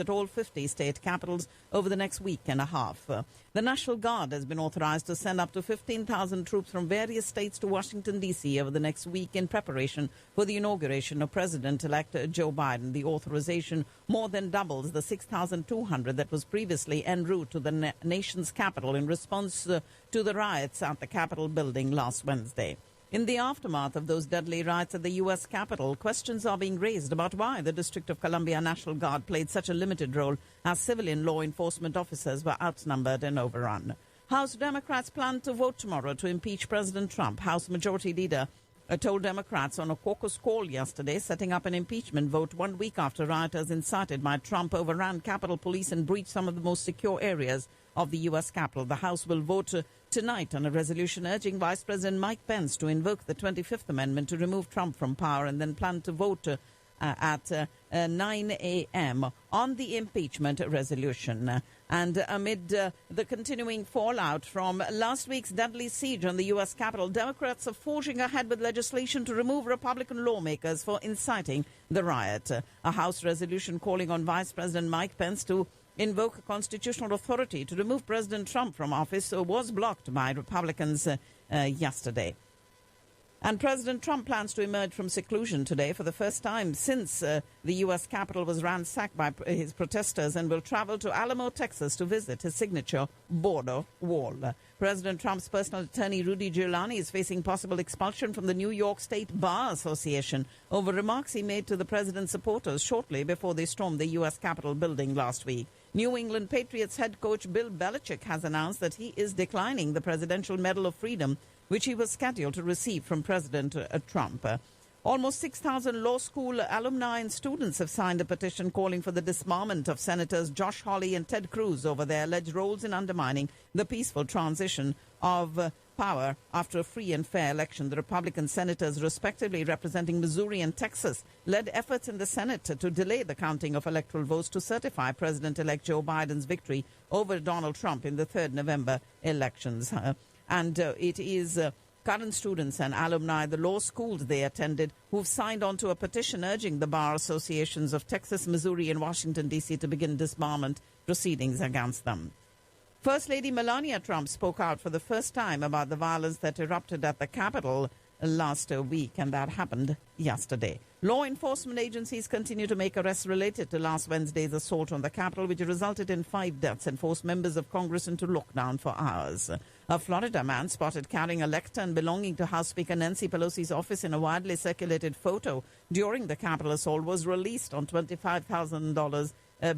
at all 50 state capitals over the next week and a half. The National Guard has been authorized to send up to 15,000 troops from various states to Washington, D.C. over the next week in preparation for the inauguration of President-elect Joe Biden. The authorization more than doubles the 6,200 that was previously en route to the nation's capital in response to the riots at the Capitol building last Wednesday. In the aftermath of those deadly riots at the U.S. Capitol, questions are being raised about why the District of Columbia National Guard played such a limited role as civilian law enforcement officers were outnumbered and overrun. House Democrats plan to vote tomorrow to impeach President Trump. House Majority Leader told Democrats on a caucus call yesterday, setting up an impeachment vote 1 week after rioters incited by Trump overran Capitol Police and breached some of the most secure areas of the U.S. Capitol. The House will vote tonight on a resolution urging Vice President Mike Pence to invoke the 25th Amendment to remove Trump from power, and then plan to vote at 9 a.m. on the impeachment resolution. And amid the continuing fallout from last week's deadly siege on the U.S. Capitol, Democrats are forging ahead with legislation to remove Republican lawmakers for inciting the riot. A House resolution calling on Vice President Mike Pence to invoke constitutional authority to remove President Trump from office was blocked by Republicans yesterday. And President Trump plans to emerge from seclusion today for the first time since the U.S. Capitol was ransacked by his protesters, and will travel to Alamo, Texas to visit his signature border wall. President Trump's personal attorney, Rudy Giuliani, is facing possible expulsion from the New York State Bar Association over remarks he made to the president's supporters shortly before they stormed the U.S. Capitol building last week. New England Patriots head coach Bill Belichick has announced that he is declining the Presidential Medal of Freedom, which he was scheduled to receive from President Trump. Almost 6,000 law school alumni and students have signed a petition calling for the disbarment of Senators Josh Hawley and Ted Cruz over their alleged roles in undermining the peaceful transition of power after a free and fair election. The Republican senators, respectively representing Missouri and Texas, led efforts in the Senate to delay the counting of electoral votes to certify President-elect Joe Biden's victory over Donald Trump in the 3rd November elections. It is current students and alumni, the law schools they attended, who've signed on to a petition urging the bar associations of Texas, Missouri, and Washington, D.C. to begin disbarment proceedings against them. First Lady Melania Trump spoke out for the first time about the violence that erupted at the Capitol last week, and that happened yesterday. Law enforcement agencies continue to make arrests related to last Wednesday's assault on the Capitol, which resulted in 5 deaths and forced members of Congress into lockdown for hours. A Florida man spotted carrying a lectern belonging to House Speaker Nancy Pelosi's office in a widely circulated photo during the Capitol assault was released on $25,000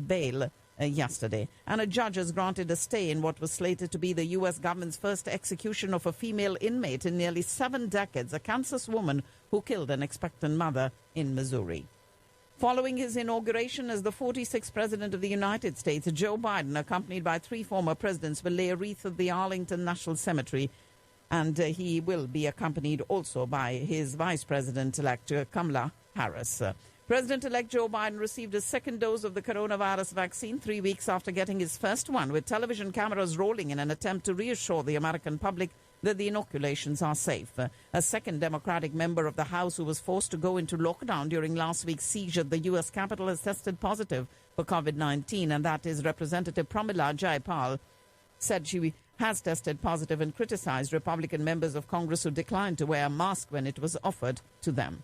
bail yesterday. And a judge has granted a stay in what was slated to be the U.S. government's first execution of a female inmate in nearly 7 decades, a Kansas woman who killed an expectant mother in Missouri. Following his inauguration as the 46th President of the United States, Joe Biden, accompanied by 3 former presidents, will lay a wreath at the Arlington National Cemetery, and he will be accompanied also by his Vice President-elect Kamala Harris. President-elect Joe Biden received his 2nd dose of the coronavirus vaccine 3 weeks after getting his first one, with television cameras rolling in an attempt to reassure the American public that the inoculations are safe. A second Democratic member of the House who was forced to go into lockdown during last week's siege at the U.S. Capitol has tested positive for COVID-19, and that is Representative Pramila Jayapal said she has tested positive and criticized Republican members of Congress who declined to wear a mask when it was offered to them.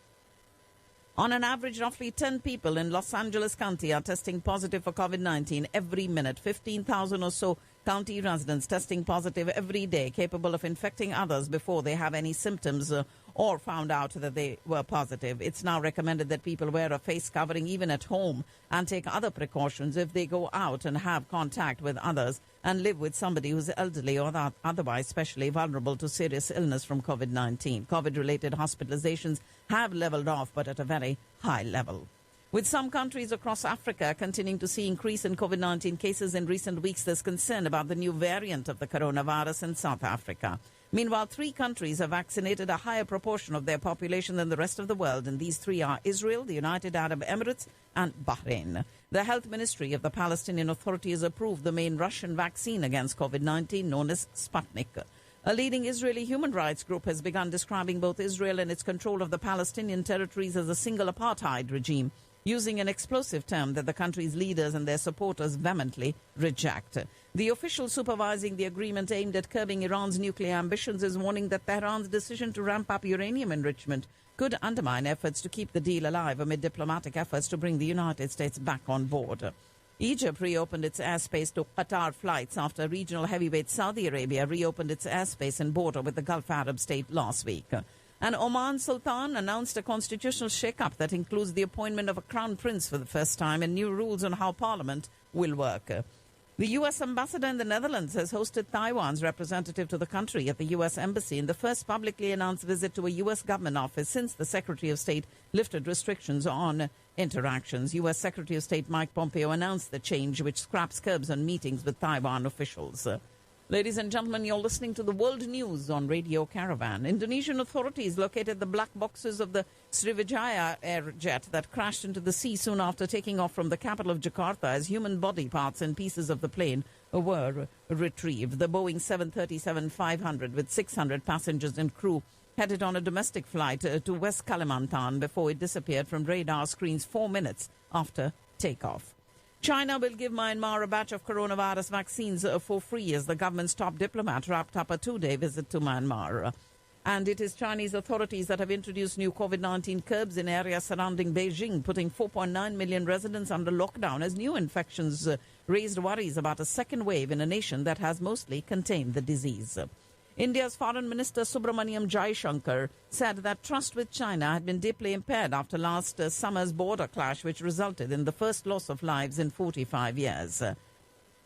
On an average, roughly 10 people in Los Angeles County are testing positive for COVID-19 every minute. 15,000 or so county residents testing positive every day, capable of infecting others before they have any symptoms or found out that they were positive. It's now recommended that people wear a face covering even at home and take other precautions if they go out and have contact with others and live with somebody who's elderly or otherwise especially vulnerable to serious illness from COVID-19. COVID-related hospitalizations have leveled off, but at a very high level. With some countries across Africa continuing to see increase in COVID-19 cases in recent weeks, there's concern about the new variant of the coronavirus in South Africa. Meanwhile, 3 countries have vaccinated a higher proportion of their population than the rest of the world, and these 3 are Israel, the United Arab Emirates, and Bahrain. The Health Ministry of the Palestinian Authority has approved the main Russian vaccine against COVID-19, known as Sputnik. A leading Israeli human rights group has begun describing both Israel and its control of the Palestinian territories as a single apartheid regime. using an explosive term that the country's leaders and their supporters vehemently reject. The official supervising the agreement aimed at curbing Iran's nuclear ambitions is warning that Tehran's decision to ramp up uranium enrichment could undermine efforts to keep the deal alive amid diplomatic efforts to bring the United States back on board. Egypt reopened its airspace to Qatar flights after regional heavyweight Saudi Arabia reopened its airspace and border with the Gulf Arab state last week. And Oman Sultan announced a constitutional shake-up that includes the appointment of a crown prince for the first time and new rules on how parliament will work. The U.S. ambassador in the Netherlands has hosted Taiwan's representative to the country at the U.S. Embassy in the first publicly announced visit to a U.S. government office since the Secretary of State lifted restrictions on interactions. U.S. Secretary of State Mike Pompeo announced the change, which scraps curbs on meetings with Taiwan officials. Ladies and gentlemen, you're listening to the World News on Radio Caravan. Indonesian authorities located the black boxes of the Sriwijaya air jet that crashed into the sea soon after taking off from the capital of Jakarta as human body parts and pieces of the plane were retrieved. The Boeing 737-500 with 600 passengers and crew headed on a domestic flight to West Kalimantan before it disappeared from radar screens 4 minutes after takeoff. China will give Myanmar a batch of coronavirus vaccines for free as the government's top diplomat wrapped up a 2-day visit to Myanmar. And it is Chinese authorities that have introduced new COVID-19 curbs in areas surrounding Beijing, putting 4.9 million residents under lockdown as new infections raised worries about a second wave in a nation that has mostly contained the disease. India's Foreign Minister Subramaniam Jaishankar said that trust with China had been deeply impaired after last summer's border clash, which resulted in the first loss of lives in 45 years.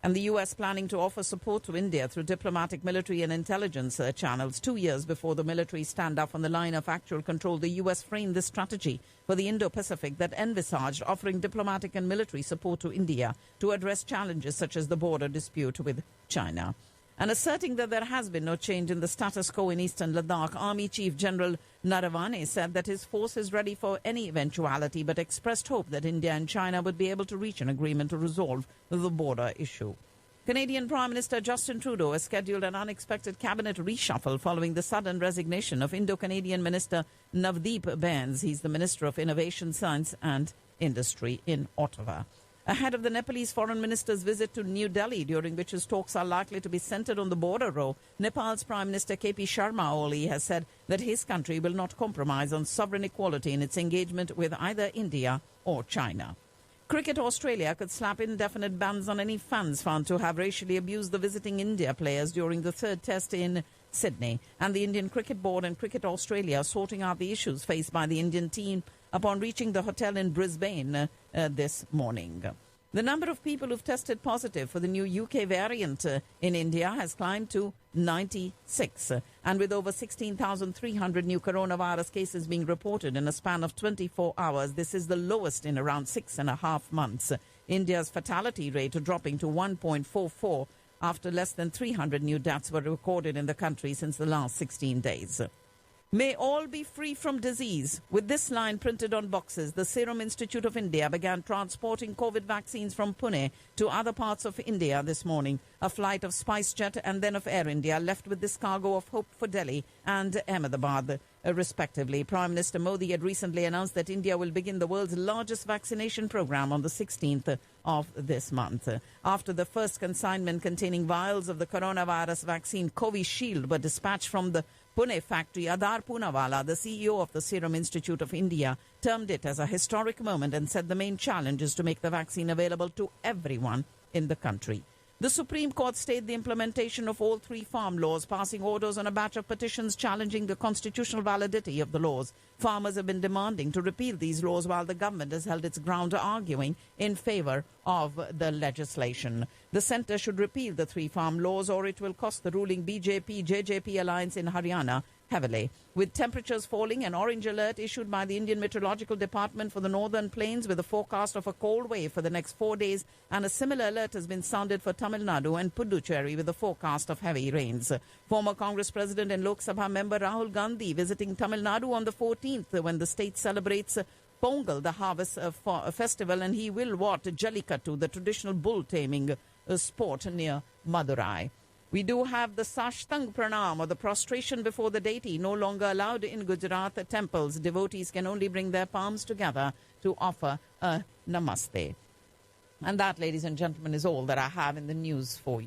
And the U.S. planning to offer support to India through diplomatic, military and intelligence channels. 2 years before the military standoff on the line of actual control, the U.S. framed this strategy for the Indo-Pacific that envisaged offering diplomatic and military support to India to address challenges such as the border dispute with China. And asserting that there has been no change in the status quo in eastern Ladakh, Army Chief General Naravane said that his force is ready for any eventuality, but expressed hope that India and China would be able to reach an agreement to resolve the border issue. Canadian Prime Minister Justin Trudeau has scheduled an unexpected cabinet reshuffle following the sudden resignation of Indo-Canadian Minister Navdeep Bains. He's the Minister of Innovation, Science and Industry in Ottawa. Ahead of the Nepalese foreign minister's visit to New Delhi, during which his talks are likely to be centered on the border row, Nepal's Prime Minister KP Sharma Oli has said that his country will not compromise on sovereign equality in its engagement with either India or China. Cricket Australia could slap indefinite bans on any fans found to have racially abused the visiting India players during the third test in Sydney. And the Indian Cricket Board and Cricket Australia are sorting out the issues faced by the Indian team upon reaching the hotel in Brisbane this morning. The number of people who've tested positive for the new UK variant in India has climbed to 96. And with over 16,300 new coronavirus cases being reported in a span of 24 hours, this is the lowest in around 6.5 months. India's fatality rate dropping to 1.44 after less than 300 new deaths were recorded in the country since the last 16 days. May all be free from disease. With this line printed on boxes, the Serum Institute of India began transporting COVID vaccines from Pune to other parts of India this morning. A flight of SpiceJet and then of Air India left with this cargo of hope for Delhi and Ahmedabad, respectively. Prime Minister Modi had recently announced that India will begin the world's largest vaccination program on the 16th of this month. After the first consignment containing vials of the coronavirus vaccine Covishield were dispatched from the Pune factory, Adar Poonawalla, the CEO of the Serum Institute of India, termed it as a historic moment and said the main challenge is to make the vaccine available to everyone in the country. The Supreme Court stayed the implementation of all 3 farm laws, passing orders on a batch of petitions challenging the constitutional validity of the laws. Farmers have been demanding to repeal these laws while the government has held its ground arguing in favor of the legislation. The centre should repeal the 3 farm laws or it will cost the ruling BJP-JJP alliance in Haryana heavily. With temperatures falling, an orange alert issued by the Indian Meteorological Department for the northern plains with a forecast of a cold wave for the next 4 days, and a similar alert has been sounded for Tamil Nadu and Puducherry with a forecast of heavy rains. Former Congress President and Lok Sabha member Rahul Gandhi visiting Tamil Nadu on the 14th when the state celebrates Pongal, the harvest festival, and he will watch Jallikattu, the traditional bull taming sport near Madurai. We do have the Sashtang Pranam, or the prostration before the deity, no longer allowed in Gujarat temples. Devotees can only bring their palms together to offer Namaste. And that, ladies and gentlemen, is all that I have in the news for you.